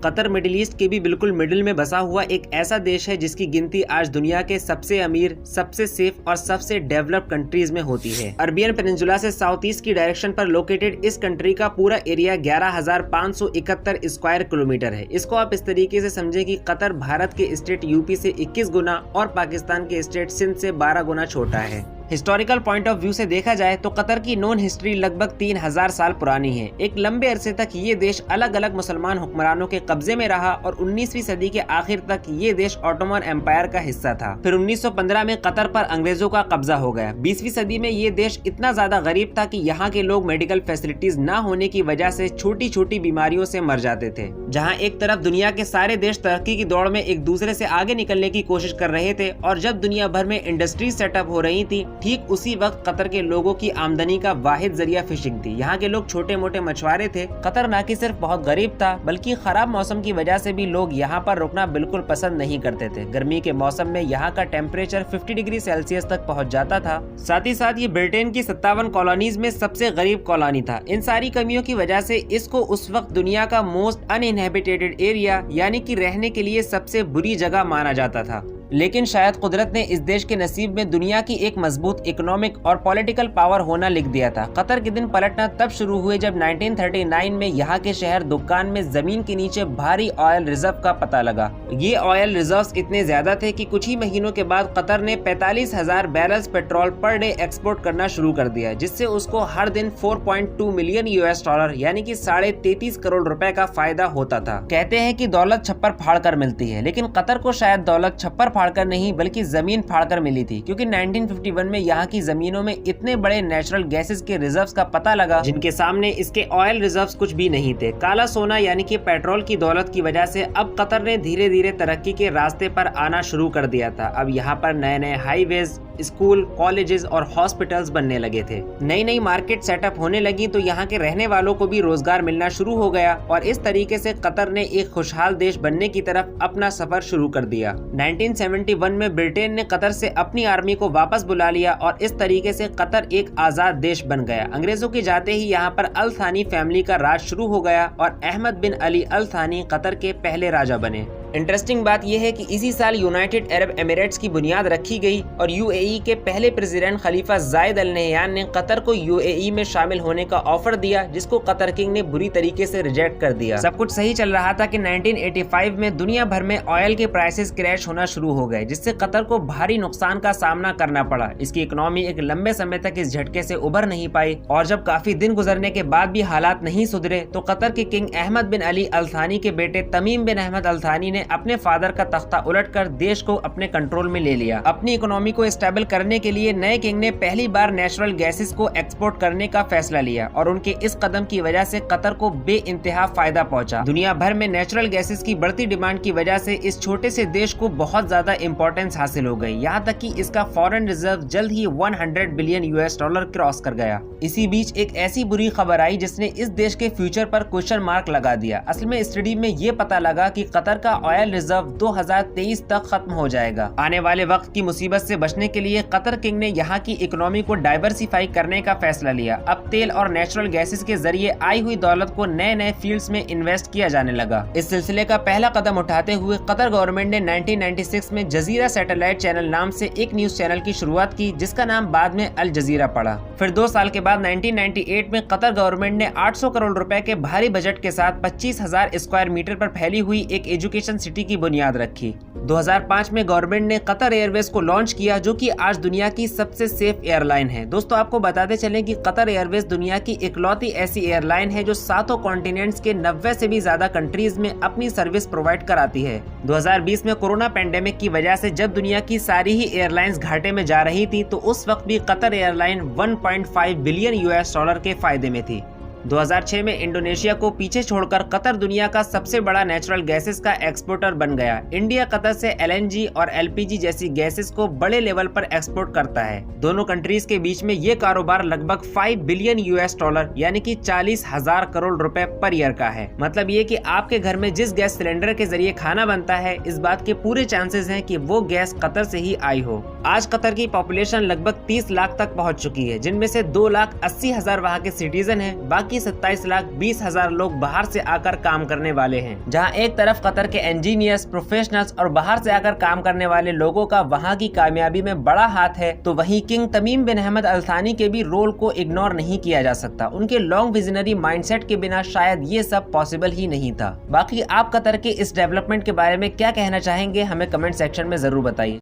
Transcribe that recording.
Qatar middle east के भी बिल्कुल मिडिल में बसा हुआ एक ऐसा देश है जिसकी गिनती आज दुनिया के सबसे अमीर, सबसे सेफ और सबसे डेवलप्ड कंट्रीज में होती है। अरबियन पेनिनसुला से साउथ ईस्ट की डायरेक्शन पर लोकेटेड इस कंट्री का पूरा एरिया 11,571 स्क्वायर किलोमीटर है। इसको आप इस तरीके से समझें कि कतर भारत के स्टेट यूपी से 21 गुना और पाकिस्तान के स्टेट सिंध से 12 गुना छोटा है। हिस्टोरिकल पॉइंट ऑफ व्यू से देखा जाए तो कतर की नोन हिस्ट्री लगभग 3000 साल पुरानी है। एक लंबे अरसे तक ये देश अलग अलग मुसलमान हुक्मरानों के कब्जे में रहा और 19वीं सदी के आखिर तक ये देश ऑटोमन एम्पायर का हिस्सा था। फिर 1915 में कतर पर अंग्रेजों का कब्जा हो गया। 20वीं सदी में ये देश इतना ज्यादा गरीब था कि यहाँ के लोग मेडिकल फैसिलिटीज न होने की वजह से छोटी छोटी बीमारियों से मर जाते थे। जहाँ एक तरफ दुनिया के सारे देश तरक्की की दौड़ में एक दूसरे से आगे निकलने की कोशिश कर रहे थे और जब दुनिया भर में इंडस्ट्रीज सेटअप हो रही थी, ठीक उसी वक्त कतर के लोगों की आमदनी का वाहिद जरिया फिशिंग थी। यहाँ के लोग छोटे मोटे मछुआरे थे। कतर न कि सिर्फ बहुत गरीब था बल्कि खराब मौसम की वजह से भी लोग यहाँ पर रुकना बिल्कुल पसंद नहीं करते थे। गर्मी के मौसम में यहाँ का टेम्परेचर 50 डिग्री सेल्सियस तक पहुँच जाता था। साथ ही साथ ये ब्रिटेन की 57 कॉलोनीज में सबसे गरीब कॉलोनी था। इन सारी कमियों की वजह से इसको उस वक्त दुनिया का मोस्ट अनइनहेबिटेटेड एरिया यानी कि रहने के लिए सबसे बुरी जगह माना जाता था। लेकिन शायद कुदरत ने इस देश के नसीब में दुनिया की एक मजबूत इकोनॉमिक और पॉलिटिकल पावर होना लिख दिया था। कतर के दिन पलटना तब शुरू हुए जब 1939 में यहाँ के शहर दुकान में जमीन के नीचे भारी ऑयल रिजर्व का पता लगा। ये ऑयल रिजर्व्स इतने ज्यादा थे कि कुछ ही महीनों के बाद कतर ने 45,000 barrels petrol per day export करना शुरू कर दिया, जिससे उसको हर दिन 4.2 मिलियन US$ यानी कि 33.5 करोड़ रुपए का फायदा होता था। कहते हैं कि दौलत छप्पर फाड़ कर मिलती है, लेकिन कतर को शायद दौलत छप्पर फाड़कर नहीं बल्कि जमीन फाड़कर मिली थी, क्योंकि 1951 में यहाँ की जमीनों में इतने बड़े नेचुरल गैसेस के रिजर्व्स का पता लगा जिनके सामने इसके ऑयल रिजर्व्स कुछ भी नहीं थे। काला सोना यानी कि पेट्रोल की दौलत की वजह से अब कतर ने धीरे धीरे तरक्की के रास्ते पर आना शुरू कर दिया था। अब यहाँ पर नए नए हाईवेज, स्कूल, कॉलेजेस और हॉस्पिटल्स बनने लगे थे। नई नई मार्केट सेटअप होने लगी तो यहाँ के रहने वालों को भी रोजगार मिलना शुरू हो गया और इस तरीके से कतर ने एक खुशहाल देश बनने की तरफ अपना सफर शुरू कर दिया। 1971 में ब्रिटेन ने कतर से अपनी आर्मी को वापस बुला लिया और इस तरीके से कतर एक आजाद देश बन गया। अंग्रेजों के जाते ही यहाँ पर अल थानी फैमिली का राज शुरू हो गया और अहमद बिन अली अल थानी कतर के पहले राजा बने। इंटरेस्टिंग बात यह है कि इसी साल यूनाइटेड अरब एमिरेट्स की बुनियाद रखी गई और यूएई के पहले प्रेसिडेंट खलीफा जायद अल नहयान ने कतर को यूएई में शामिल होने का ऑफर दिया, जिसको कतर किंग ने बुरी तरीके से रिजेक्ट कर दिया। सब कुछ सही चल रहा था कि 1985 में दुनिया भर में ऑयल के प्राइसेस क्रैश होना शुरू हो गए, जिससे कतर को भारी नुकसान का सामना करना पड़ा। इसकी इकोनॉमी एक लंबे समय तक इस झटके से उबर नहीं पाई और जब काफी दिन गुजरने के बाद भी हालात नहीं सुधरे तो कतर के किंग अहमद बिन अली अल थानी के बेटे तमीम बिन अहमद अल थानी ने अपने फादर का तख्ता उलटकर देश को अपने कंट्रोल में ले लिया। अपनी इकोनॉमी को स्टेबल करने के लिए नए किंग ने पहली बार नेचुरल गैसेस को एक्सपोर्ट करने का फैसला लिया और उनके इस कदम की वजह से कतर को बेइंतहा फायदा पहुंचा। दुनिया भर में नेचुरल गैसेस की बढ़ती डिमांड की वजह से इस छोटे से देश को बहुत ज्यादा इंपॉर्टेंस हासिल हो गई, यहाँ तक कि इसका फॉरेन रिजर्व जल्द ही 100 बिलियन US$ क्रॉस कर गया। इसी बीच एक ऐसी बुरी खबर आई जिसने इस देश के फ्यूचर पर क्वेश्चन मार्क लगा दिया। असल में स्टडी में ये पता लगा कि कतर का ऑयल रिजर्व 2023 तक खत्म हो जाएगा। आने वाले वक्त की मुसीबत से बचने के लिए कतर किंग ने यहाँ की इकोनॉमी को डाइवर्सिफाई करने का फैसला लिया। अब तेल और नेचुरल गैसेस के जरिए आई हुई दौलत को नए नए फील्ड्स में इन्वेस्ट किया जाने लगा। इस सिलसिले का पहला कदम उठाते हुए कतर गवर्नमेंट ने 1996 में जजीरा सैटेलाइट चैनल नाम से एक न्यूज चैनल की शुरुआत की, जिसका नाम बाद में अल जजीरा पड़ा। फिर 2 साल के बाद 1998 में कतर गवर्नमेंट ने 800 करोड़ रुपए के भारी बजट के साथ 25,000 स्क्वायर मीटर पर फैली हुई एक एजुकेशन सिटी की बुनियाद रखी। 2005 में गवर्नमेंट ने कतर एयरवेज को लॉन्च किया, जो कि आज दुनिया की सबसे सेफ एयरलाइन है। दोस्तों, आपको बताते चलें कि कतर एयरवेज दुनिया की इकलौती ऐसी एयरलाइन है जो 7 कॉन्टिनेंट्स के 90 से भी ज्यादा कंट्रीज में अपनी सर्विस प्रोवाइड कराती है। 2020 में कोरोना पैंडेमिक की वजह से जब दुनिया की सारी ही एयरलाइंस घाटे में जा रही थी तो उस वक्त भी कतर एयरलाइन 1.5 बिलियन US$ के फायदे में थी। 2006 में इंडोनेशिया को पीछे छोड़कर कतर दुनिया का सबसे बड़ा नेचुरल गैसेस का एक्सपोर्टर बन गया। इंडिया कतर से LNG और LPG जैसी गैसेस को बड़े लेवल पर एक्सपोर्ट करता है। दोनों कंट्रीज के बीच में ये कारोबार लगभग 5 बिलियन US$ यानी कि 40,000 करोड़ रुपए पर ईयर का है। मतलब ये कि आपके घर में जिस गैस सिलेंडर के जरिए खाना बनता है, इस बात के पूरे चांसेस हैं कि वो गैस कतर से ही आई हो। आज कतर की पॉपुलेशन लगभग 30 लाख तक पहुँच चुकी है, जिनमें से 2,80,000 वहाँ के सिटीजन है। बाकी बाकी 27,20,000 लोग बाहर से आकर काम करने वाले हैं। जहां एक तरफ कतर के इंजीनियर्स, प्रोफेशनल्स और बाहर से आकर काम करने वाले लोगों का वहां की कामयाबी में बड़ा हाथ है, तो वहीं किंग तमीम बिन हमद अल थानी के भी रोल को इग्नोर नहीं किया जा सकता। उनके लॉन्ग विजनरी माइंडसेट के बिना शायद ये सब पॉसिबल ही नहीं था। बाकी आप कतर के इस डेवलपमेंट के बारे में क्या कहना चाहेंगे, हमें कमेंट सेक्शन में जरूर बताइए।